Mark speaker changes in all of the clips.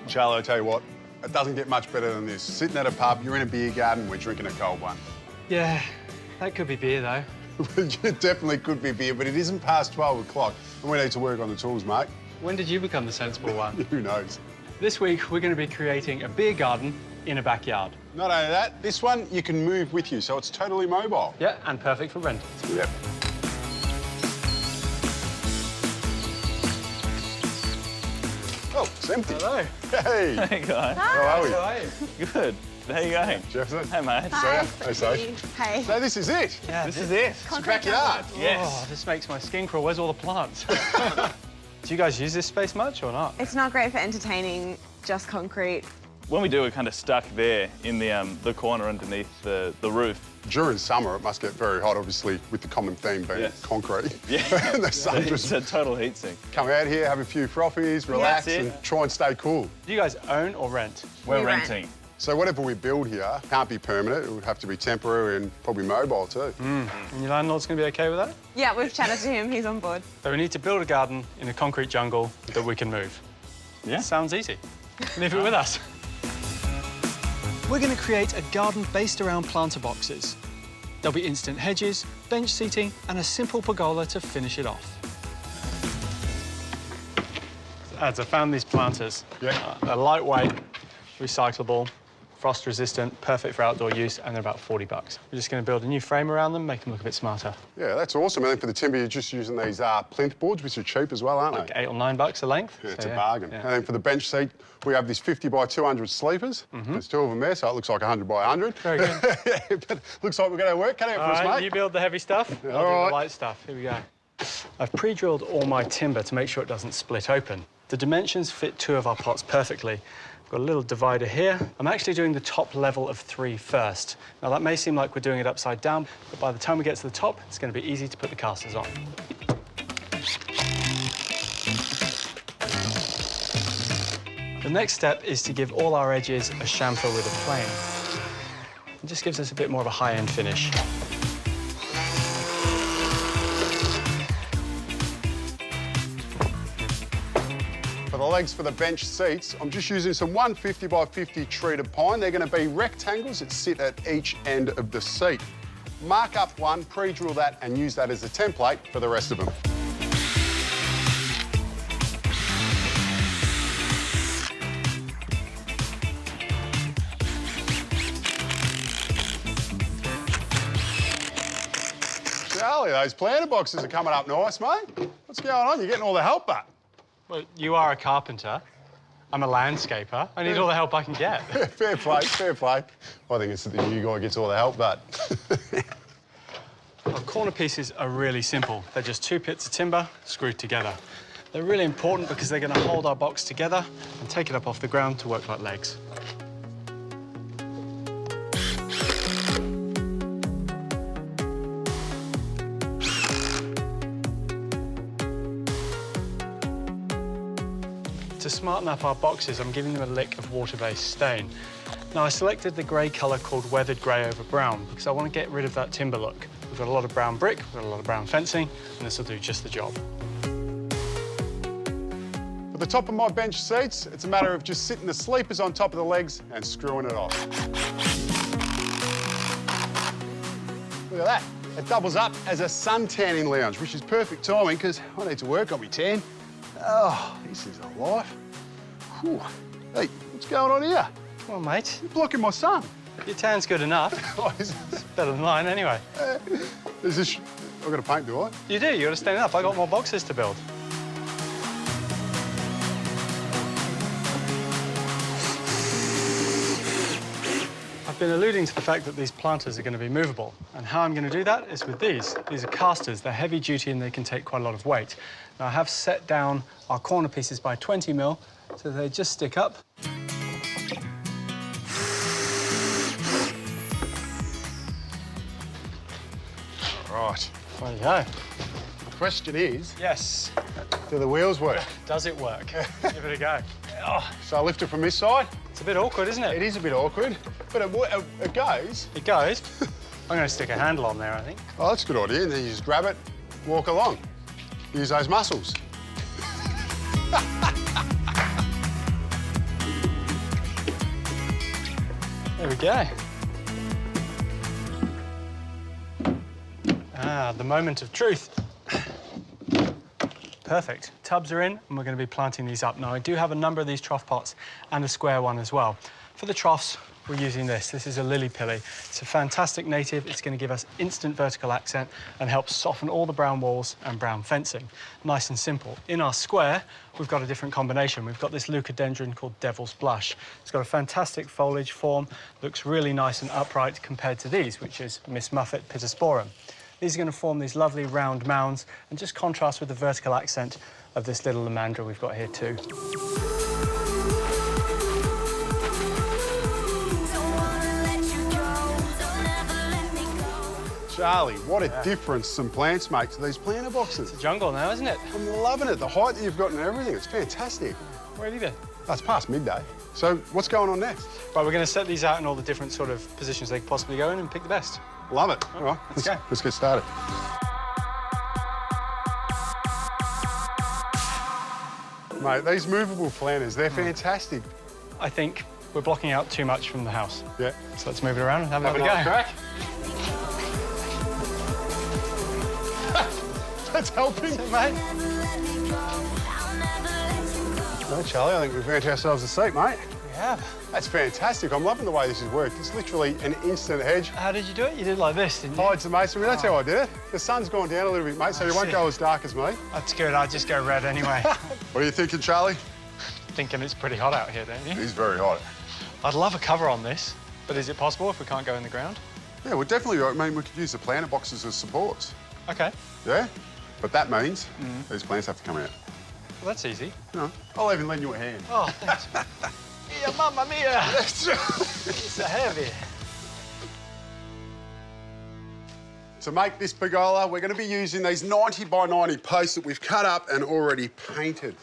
Speaker 1: Charlie, I tell you what, it doesn't get much better than this. Sitting at a pub, you're in a beer garden, we're drinking a cold one.
Speaker 2: Yeah, that could be beer, though.
Speaker 1: It definitely could be beer, but it isn't past 12 o'clock, and we need to work on the tools, mate.
Speaker 2: When did you become the sensible one?
Speaker 1: Who knows?
Speaker 2: This week, we're going to be creating a beer garden in a backyard.
Speaker 1: Not only that, this one you can move with you, so it's totally mobile.
Speaker 2: Yeah, and perfect for rentals.
Speaker 1: Yep. Oh, it's empty.
Speaker 2: Hello.
Speaker 1: Hey.
Speaker 3: Hey, guys.
Speaker 1: How are we?
Speaker 2: How are you?
Speaker 3: Good. How you going?
Speaker 1: Jefferson.
Speaker 3: Hey, mate.
Speaker 1: Hi. Hey, Sage.
Speaker 4: Hey.
Speaker 1: So this is it.
Speaker 2: Yeah,
Speaker 3: This is it.
Speaker 1: It's a backyard.
Speaker 3: Yes.
Speaker 2: Oh, this makes my skin crawl. Where's all the plants? Do you guys use this space much or not?
Speaker 4: It's not great for entertaining, just concrete.
Speaker 3: When we do, we're kind of stuck there in the corner underneath the roof.
Speaker 1: During summer, it must get very hot, obviously, with the common theme being
Speaker 3: Yes.
Speaker 1: concrete.
Speaker 3: Yeah.
Speaker 1: And the sun
Speaker 3: It's
Speaker 1: just
Speaker 3: a total heat sink.
Speaker 1: come out here, have a few frothies, relax,
Speaker 3: That's it.
Speaker 1: and try and stay cool.
Speaker 2: Do you guys own or rent?
Speaker 3: We're
Speaker 4: We rent.
Speaker 3: renting.
Speaker 1: So whatever we build here can't be permanent. It would have to be temporary and probably mobile too.
Speaker 2: And your landlord's going to be OK with that?
Speaker 4: Yeah, we've chatted to him, he's on board.
Speaker 2: So we need to build a garden in a concrete jungle that we can move.
Speaker 3: Yeah.
Speaker 2: Sounds easy. Leave it with us. We're going to create a garden based around planter boxes. There'll be instant hedges, bench seating, and a simple pergola to finish it off. Ads, I found these planters.
Speaker 1: Yeah.
Speaker 2: They're lightweight, recyclable, frost-resistant, perfect for outdoor use, and they're about 40 bucks. We're just going to build a new frame around them, make them look a bit smarter.
Speaker 1: Yeah, that's awesome. And then for the timber, you're just using these plinth boards, which are cheap as well, aren't
Speaker 2: Like
Speaker 1: they?
Speaker 2: $8 or $9 a length.
Speaker 1: Yeah, it's
Speaker 2: So,
Speaker 1: a bargain.
Speaker 2: yeah.
Speaker 1: And then for the bench seat, we have this 50 by 200 sleepers. There's two of them there, so it looks like 100 by 100.
Speaker 2: Very good.
Speaker 1: Yeah, but looks like we're going to work. Cut out
Speaker 2: All
Speaker 1: for us,
Speaker 2: right,
Speaker 1: mate.
Speaker 2: you build the heavy stuff, I'll do
Speaker 1: all right.
Speaker 2: the light stuff. Here we go. I've pre-drilled all my timber to make sure it doesn't split open. The dimensions fit 2 of our pots perfectly. I've got a little divider here. I'm actually doing the top level of 3 first. Now, that may seem like we're doing it upside down, but by the time we get to the top, it's going to be easy to put the casters on. The next step is to give all our edges a chamfer with a plane. It just gives us a bit more of a high-end finish.
Speaker 1: For the legs for the bench seats, I'm just using some 150 by 50 treated pine. They're going to be rectangles that sit at each end of the seat. Mark up one, pre-drill that, and use that as a template for the rest of them. Charlie, those planter boxes are coming up nice, mate. What's going on? You're getting all the help back.
Speaker 2: Well, you are a carpenter. I'm a landscaper. I need all the help I can get.
Speaker 1: Fair play, fair play. I think it's that the new guy gets all the help, but...
Speaker 2: Our corner pieces are really simple. They're just 2 bits of timber screwed together. They're really important because they're going to hold our box together and take it up off the ground to work like legs. To smarten up our boxes, I'm giving them a lick of water-based stain. Now, I selected the grey colour called weathered grey over brown because I want to get rid of that timber look. We've got a lot of brown brick, we've got a lot of brown fencing, and this will do just the job.
Speaker 1: For the top of my bench seats, it's a matter of just sitting the sleepers on top of the legs and screwing it off. Look at that. It doubles up as a sun tanning lounge, which is perfect timing because I need to work on my tan. Oh, this is a life. Whew. Hey, what's going on here?
Speaker 2: Come on, mate.
Speaker 1: You're blocking my sun.
Speaker 2: Your tan's good enough.
Speaker 1: Oh, is
Speaker 2: Better than mine, anyway.
Speaker 1: this... I've got to paint, do I?
Speaker 2: You do, you got to stand up. I got more boxes to build. I've been alluding to the fact that these planters are going to be movable, and how I'm going to do that is with these. These are casters. They're heavy duty and they can take quite a lot of weight. Now, I have set down our corner pieces by 20 mil, so they just stick up.
Speaker 1: Right.
Speaker 2: There you go.
Speaker 1: The question is,
Speaker 2: Yes.
Speaker 1: do the wheels work?
Speaker 2: Does it work? Give it a go. Oh,
Speaker 1: So I lift it from this side.
Speaker 2: it's a bit awkward, isn't
Speaker 1: It
Speaker 2: it?
Speaker 1: is a bit awkward, but it goes.
Speaker 2: It goes. I'm going to stick a handle on there, I think.
Speaker 1: Oh, that's a good idea. And then you just grab it, walk along. Use those muscles.
Speaker 2: There we go. Ah, the moment of truth. Perfect. Tubs are in, and we're going to be planting these up. Now, I do have a number of these trough pots and a square one as well. For the troughs, we're using this. This is a lily pilly. It's a fantastic native. It's going to give us instant vertical accent and help soften all the brown walls and brown fencing. Nice and simple. In our square, we've got a different combination. We've got this leucadendron called Devil's Blush. It's got a fantastic foliage form, looks really nice and upright compared to these, which is Miss Muffet Pittosporum. These are going to form these lovely round mounds and just contrast with the vertical accent of this little lamandra we've got here too.
Speaker 1: Charlie, what a difference some plants make to these planter boxes.
Speaker 2: It's a jungle now, isn't it?
Speaker 1: I'm loving it. The height that you've got and everything, it's fantastic.
Speaker 2: Where have you been?
Speaker 1: That's past midday. So what's going on next?
Speaker 2: Right, we're going to set these out in all the different sort of positions they could possibly go in and pick the best.
Speaker 1: Love it. All right,
Speaker 2: let's go.
Speaker 1: Let's get started. Mate, these movable planters, they're fantastic.
Speaker 2: I think we're blocking out too much from the house.
Speaker 1: Yeah.
Speaker 2: So let's move it around and have a go.
Speaker 1: Crack. That's helping.
Speaker 2: Mate.
Speaker 1: Well, Charlie, I think we've earned ourselves a seat, mate.
Speaker 2: We have.
Speaker 1: That's fantastic. I'm loving the way this has worked. It's literally an instant hedge.
Speaker 2: How did you do it? You did it like this, didn't you?
Speaker 1: Hides the masonry. That's how I did it. The sun's gone down a little bit, mate, so you won't go as dark as me.
Speaker 2: That's good. I'd just go red anyway.
Speaker 1: What are you thinking, Charlie?
Speaker 2: Thinking it's pretty hot out here, don't you?
Speaker 1: It is very hot.
Speaker 2: I'd love a cover on this, but is it possible if we can't go in the ground?
Speaker 1: Yeah, well, definitely. I mean, we could use the planter boxes as supports.
Speaker 2: OK.
Speaker 1: Yeah? But that means these plants have to come out.
Speaker 2: Well, that's easy.
Speaker 1: You know, I'll even lend you a hand.
Speaker 2: Oh, thanks. Yeah, mamma mia! It's so heavy.
Speaker 1: To make this pergola, we're going to be using these 90 by 90 posts that we've cut up and already painted.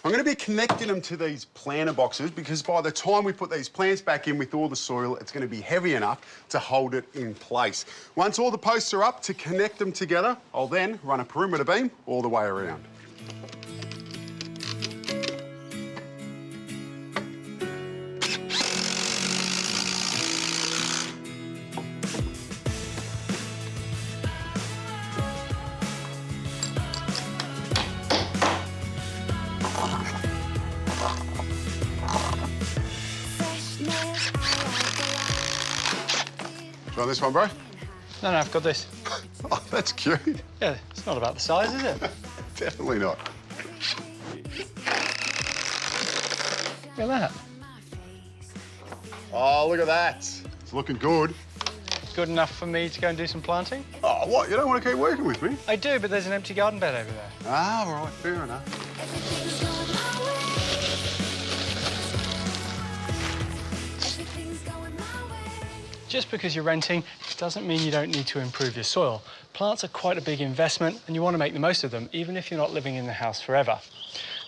Speaker 1: I'm going to be connecting them to these planter boxes because by the time we put these plants back in with all the soil, it's going to be heavy enough to hold it in place. Once all the posts are up, to connect them together, I'll then run a perimeter beam all the way around. Do you want this one, bro?
Speaker 2: No, I've got this.
Speaker 1: Oh, that's cute.
Speaker 2: Yeah, it's not about the size, is it?
Speaker 1: Definitely not.
Speaker 2: Look at that.
Speaker 1: Oh, look at that. It's looking good.
Speaker 2: Good enough for me to go and do some planting?
Speaker 1: Oh, what? You don't want to keep working with me?
Speaker 2: I do, but there's an empty garden bed over there.
Speaker 1: Ah, all right, fair enough.
Speaker 2: Just because you're renting doesn't mean you don't need to improve your soil. Plants are quite a big investment and you want to make the most of them, even if you're not living in the house forever.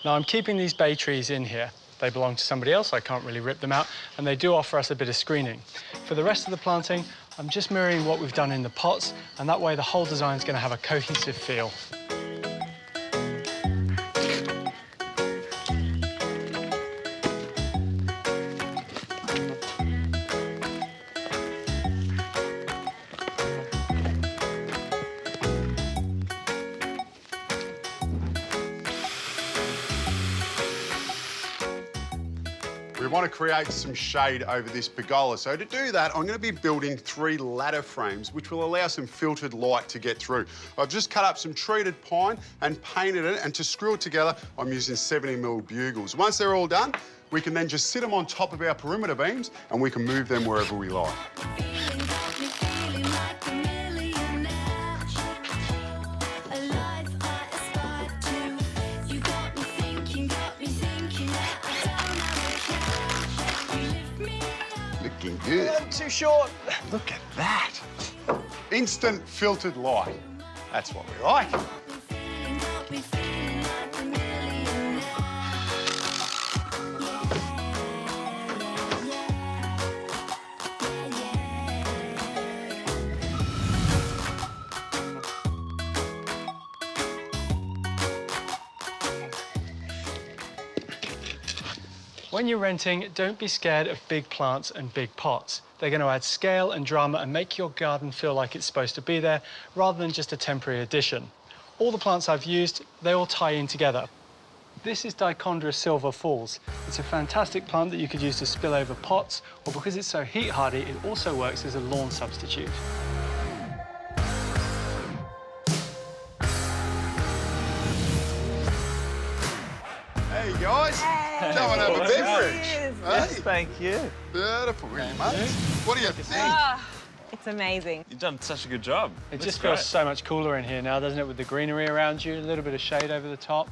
Speaker 2: Now, I'm keeping these bay trees in here. They belong to somebody else, I can't really rip them out, and they do offer us a bit of screening. For the rest of the planting, I'm just mirroring what we've done in the pots, and that way the whole design's going to have a cohesive feel.
Speaker 1: We want to create some shade over this pergola. So to do that, I'm going to be building 3 ladder frames, which will allow some filtered light to get through. I've just cut up some treated pine and painted it, and to screw it together, I'm using 70mm bugles. Once they're all done, we can then just sit them on top of our perimeter beams and we can move them wherever we like. Looking good.
Speaker 2: Too short.
Speaker 1: Look at that. Instant filtered light. That's what we like.
Speaker 2: When you're renting, don't be scared of big plants and big pots. They're going to add scale and drama and make your garden feel like it's supposed to be there, rather than just a temporary addition. All the plants I've used, they all tie in together. This is Dichondra Silver Falls. It's a fantastic plant that you could use to spill over pots, or because it's so heat hardy, it also works as a lawn substitute.
Speaker 1: Hey guys, come and have a beverage.
Speaker 4: Cheers.
Speaker 3: Yes,
Speaker 1: Hey,
Speaker 3: thank you.
Speaker 1: beautiful, mate. What do you think?
Speaker 4: Ah, it's amazing.
Speaker 3: You've done such a good job.
Speaker 2: It
Speaker 3: Looks
Speaker 2: just
Speaker 3: great.
Speaker 2: feels so much cooler in here now, doesn't it, with the greenery around you, a little bit of shade over the top.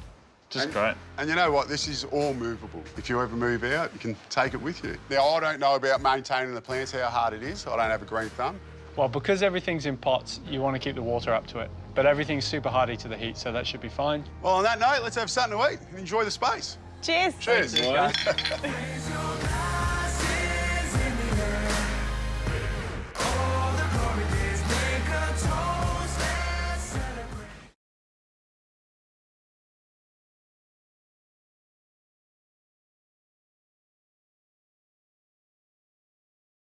Speaker 3: Just great.
Speaker 1: And you know what? This is all movable. If you ever move out, you can take it with you. Now, I don't know about maintaining the plants, how hard it is. I don't have a green thumb.
Speaker 2: Well, because everything's in pots, you want to keep the water up to it. But everything's super hardy to the heat, so that should be fine.
Speaker 1: Well, on that note, let's have something to eat and enjoy the space.
Speaker 4: Cheers.
Speaker 1: Cheers.
Speaker 3: Boys.